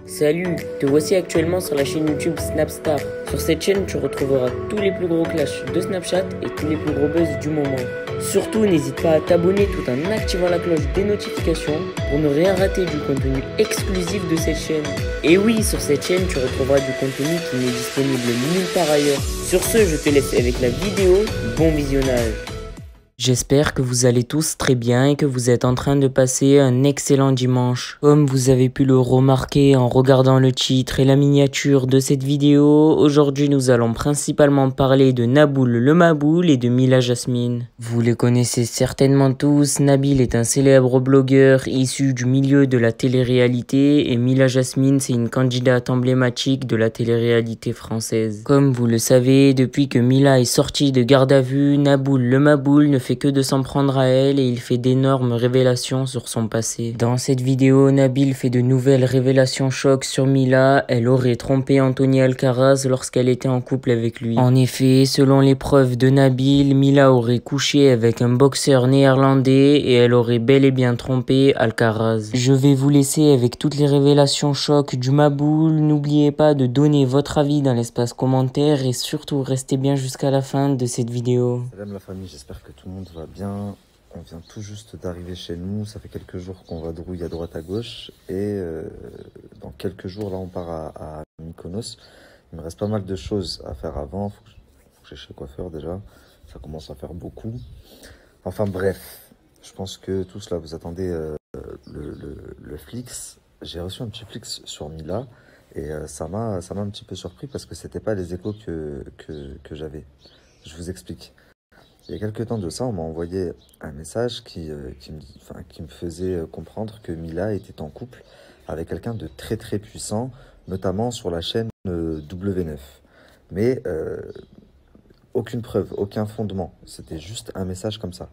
Salut, te voici actuellement sur la chaîne YouTube Snapstar. Sur cette chaîne, tu retrouveras tous les plus gros clashs de Snapchat et tous les plus gros buzz du moment. Surtout, n'hésite pas à t'abonner tout en activant la cloche des notifications pour ne rien rater du contenu exclusif de cette chaîne. Et oui, sur cette chaîne, tu retrouveras du contenu qui n'est disponible nulle part ailleurs. Sur ce, je te laisse avec la vidéo. Bon visionnage. J'espère que vous allez tous très bien et que vous êtes en train de passer un excellent dimanche. Comme vous avez pu le remarquer en regardant le titre et la miniature de cette vidéo, aujourd'hui nous allons principalement parler de Naboul le Maboul et de Mila Jasmine. Vous les connaissez certainement tous, Nabil est un célèbre blogueur issu du milieu de la télé-réalité et Mila Jasmine c'est une candidate emblématique de la télé-réalité française. Comme vous le savez, depuis que Mila est sortie de garde à vue, Naboul le Maboul ne fait que de s'en prendre à elle et il fait d'énormes révélations sur son passé. Dans cette vidéo, Nabil fait de nouvelles révélations chocs sur Mila. Elle aurait trompé Anthony Alcaraz lorsqu'elle était en couple avec lui. En effet, selon les preuves de Nabil, Mila aurait couché avec un boxeur néerlandais et elle aurait bel et bien trompé Alcaraz. Je vais vous laisser avec toutes les révélations chocs du Maboul. N'oubliez pas de donner votre avis dans l'espace commentaire et surtout restez bien jusqu'à la fin de cette vidéo. Salam la famille, j'espère que tout le monde va bien. On vient tout juste d'arriver chez nous, ça fait quelques jours qu'on vadrouille à droite à gauche et dans quelques jours là on part à Mykonos. Il me reste pas mal de choses à faire avant, faut que j'aille chez le coiffeur déjà, ça commence à faire beaucoup. Enfin bref, je pense que tous là vous attendez le Flix. J'ai reçu un petit Flix sur Mila et ça m'a un petit peu surpris parce que c'était pas les échos que j'avais. Je vous explique. Il y a quelques temps de ça, on m'a envoyé un message qui me faisait comprendre que Mila était en couple avec quelqu'un de très très puissant, notamment sur la chaîne W9. Mais aucune preuve, aucun fondement, c'était juste un message comme ça.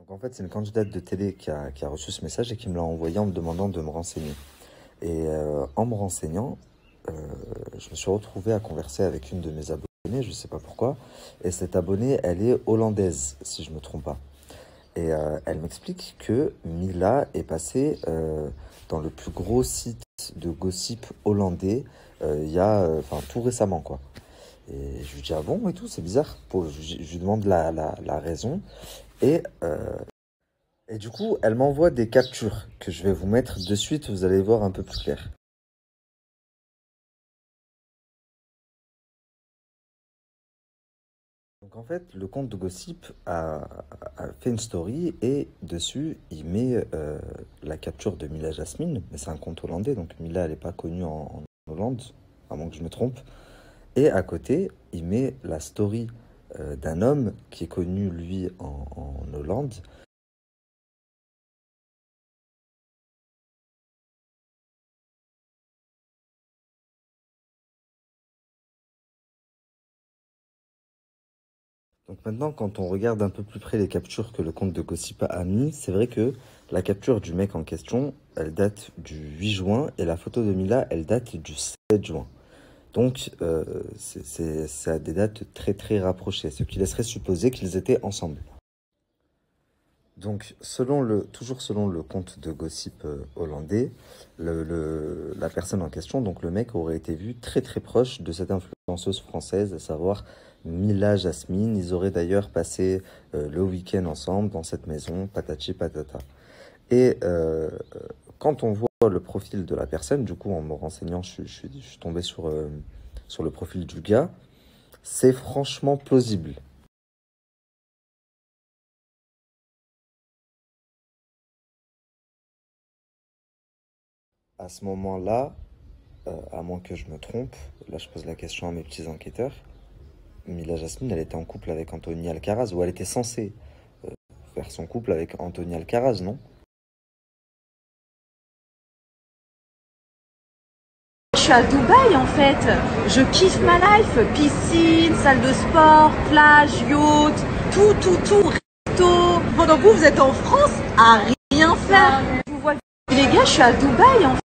Donc en fait, c'est une candidate de télé qui a reçu ce message et qui me l'a envoyé en me demandant de me renseigner. Et en me renseignant, je me suis retrouvé à converser avec une de mes abonnées, je ne sais pas pourquoi. Et cette abonnée, elle est hollandaise, si je ne me trompe pas. Et elle m'explique que Mila est passée dans le plus gros site de gossip hollandais tout récemment, quoi. Et je lui dis, ah bon et tout, c'est bizarre. Je lui demande la raison. Et du coup, elle m'envoie des captures que je vais vous mettre de suite, vous allez voir un peu plus clair. Donc en fait, le compte de Gossip a fait une story et dessus, il met la capture de Mila Jasmine, mais c'est un compte hollandais, donc Mila, elle n'est pas connue en Hollande, à moins que je me trompe. Et à côté, il met la story d'un homme qui est connu, lui, en Hollande. Donc maintenant, quand on regarde un peu plus près les captures que le compte de Gossip a mis, c'est vrai que la capture du mec en question, elle date du 8 juin et la photo de Mila, elle date du 7 juin. Donc, c'est à des dates très très rapprochées, ce qui laisserait supposer qu'ils étaient ensemble. Donc, toujours selon le compte de Gossip hollandais, la personne en question, donc le mec, aurait été vu très très proche de cette influenceuse française, à savoir Mila Jasmine. Ils auraient d'ailleurs passé le week-end ensemble dans cette maison, patati patata. Et quand on voit le profil de la personne, du coup, en me renseignant, je suis tombé sur le profil du gars, c'est franchement plausible. À ce moment-là, à moins que je me trompe, là je pose la question à mes petits enquêteurs, Mila Jasmine, elle était en couple avec Anthony Alcaraz, ou elle était censée faire son couple avec Anthony Alcaraz, non? Je suis à Dubaï en fait, je kiffe ma life, piscine, salle de sport, plage, yacht, tout, resto, Donc vous êtes en France à rien faire. Vous voyez, les gars, je suis à Dubaï en fait.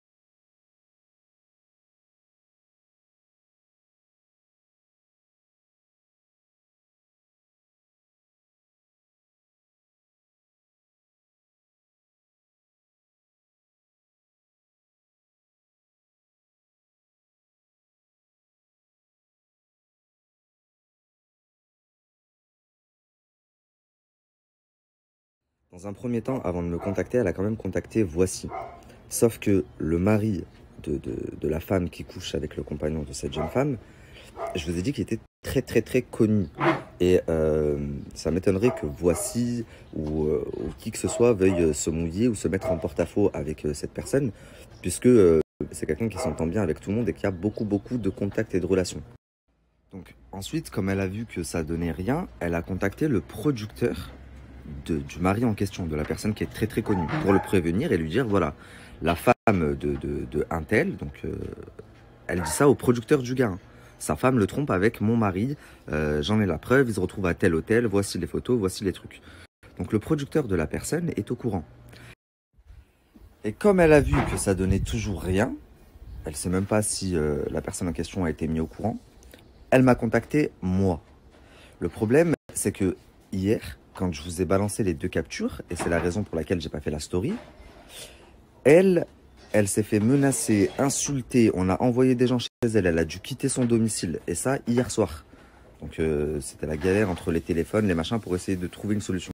Dans un premier temps, avant de me contacter, elle a quand même contacté Voici. Sauf que le mari de la femme qui couche avec le compagnon de cette jeune femme, je vous ai dit qu'il était très très très connu. Et ça m'étonnerait que Voici ou qui que ce soit veuille se mouiller ou se mettre en porte-à-faux avec cette personne, puisque c'est quelqu'un qui s'entend bien avec tout le monde et qui a beaucoup beaucoup de contacts et de relations. Donc ensuite, comme elle a vu que ça donnait rien, elle a contacté le producteur du mari en question, de la personne qui est très très connue, pour le prévenir et lui dire voilà, la femme de un tel, donc elle dit ça au producteur du gars. Hein. Sa femme le trompe avec mon mari, j'en ai la preuve, ils se retrouvent à tel hôtel, voici les photos, voici les trucs. Donc le producteur de la personne est au courant. Et comme elle a vu que ça donnait toujours rien, elle sait même pas si la personne en question a été mise au courant, elle m'a contacté moi. Le problème, c'est que hier, quand je vous ai balancé les 2 captures, et c'est la raison pour laquelle j'ai pas fait la story, elle s'est fait menacer, insulter, on a envoyé des gens chez elle, elle a dû quitter son domicile, et ça hier soir. Donc c'était la galère entre les téléphones, les machins, pour essayer de trouver une solution.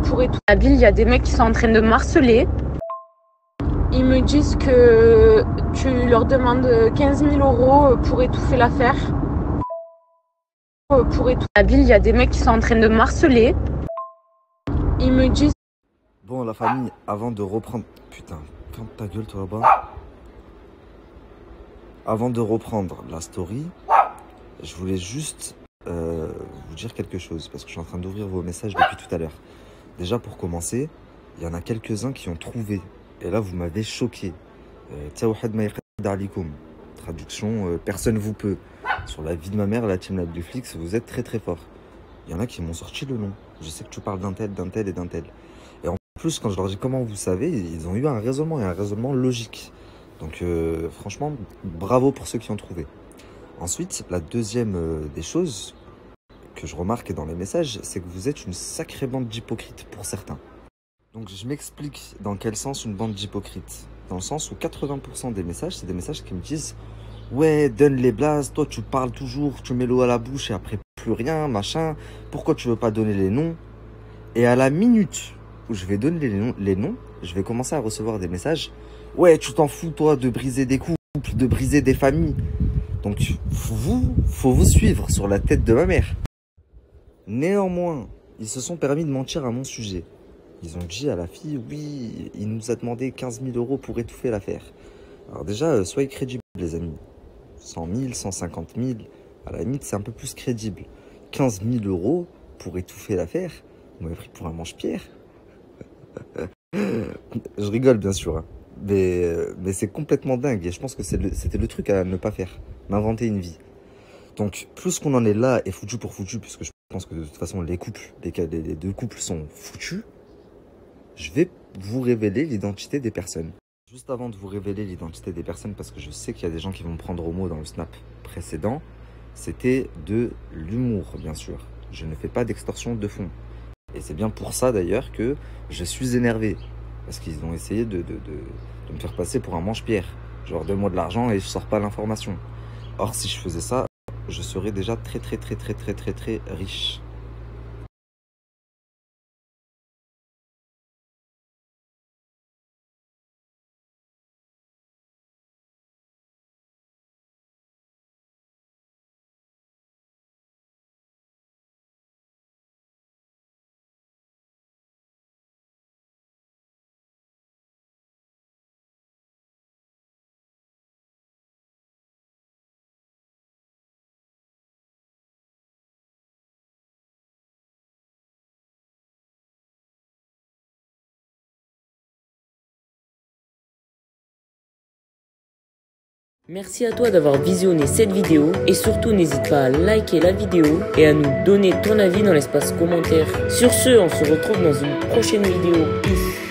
Pour être à ville, il y a des mecs qui sont en train de me harceler. Ils me disent que tu leur demandes 15 000 euros pour étouffer l'affaire. Pour étouffer la ville, il y a des mecs qui sont en train de me harceler. Ils me disent... Bon, la famille, avant de reprendre... Putain, ferme ta gueule, toi, là-bas. Avant de reprendre la story, je voulais juste vous dire quelque chose, parce que je suis en train d'ouvrir vos messages depuis tout à l'heure. Déjà, pour commencer, il y en a quelques-uns qui ont trouvé. Et là, vous m'avez choqué. Tawhad ma yaqdar alikum. Traduction, personne vous peut. Sur la vie de ma mère, la team Netflix, vous êtes très très fort. Il y en a qui m'ont sorti le nom. Je sais que tu parles d'un tel et d'un tel. Et en plus, quand je leur dis comment vous savez, ils ont eu un raisonnement et un raisonnement logique. Donc franchement, bravo pour ceux qui ont trouvé. Ensuite, la deuxième des choses que je remarque dans les messages, c'est que vous êtes une sacrée bande d'hypocrites pour certains. Donc je m'explique dans quel sens une bande d'hypocrites. Dans le sens où 80% des messages, c'est des messages qui me disent « Ouais, donne les blazes, toi tu parles toujours, tu mets l'eau à la bouche et après plus rien, machin. Pourquoi tu veux pas donner les noms ?» Et à la minute où je vais donner les noms, je vais commencer à recevoir des messages « Ouais, tu t'en fous toi de briser des couples, de briser des familles. » Donc faut vous suivre sur la tête de ma mère. Néanmoins, ils se sont permis de mentir à mon sujet. Ils ont dit à la fille, oui, il nous a demandé 15 000 euros pour étouffer l'affaire. Alors déjà, soyez crédibles les amis. 100 000, 150 000, à la limite c'est un peu plus crédible. 15 000 euros pour étouffer l'affaire, vous m'avez pris pour un manche-pierre. Je rigole bien sûr, hein. Mais c'est complètement dingue et je pense que c'était le truc à ne pas faire. M'inventer une vie. Donc plus qu'on en est là et foutu pour foutu, puisque je pense que de toute façon les deux couples sont foutus, je vais vous révéler l'identité des personnes. Juste avant de vous révéler l'identité des personnes, parce que je sais qu'il y a des gens qui vont me prendre au mot dans le snap précédent, c'était de l'humour, bien sûr. Je ne fais pas d'extorsion de fonds. Et c'est bien pour ça, d'ailleurs, que je suis énervé. Parce qu'ils ont essayé de me faire passer pour un manche-pierre. Genre, donne-moi de l'argent et je sors pas l'information. Or, si je faisais ça, je serais déjà très riche. Merci à toi d'avoir visionné cette vidéo et surtout n'hésite pas à liker la vidéo et à nous donner ton avis dans l'espace commentaire. Sur ce, on se retrouve dans une prochaine vidéo. Peace.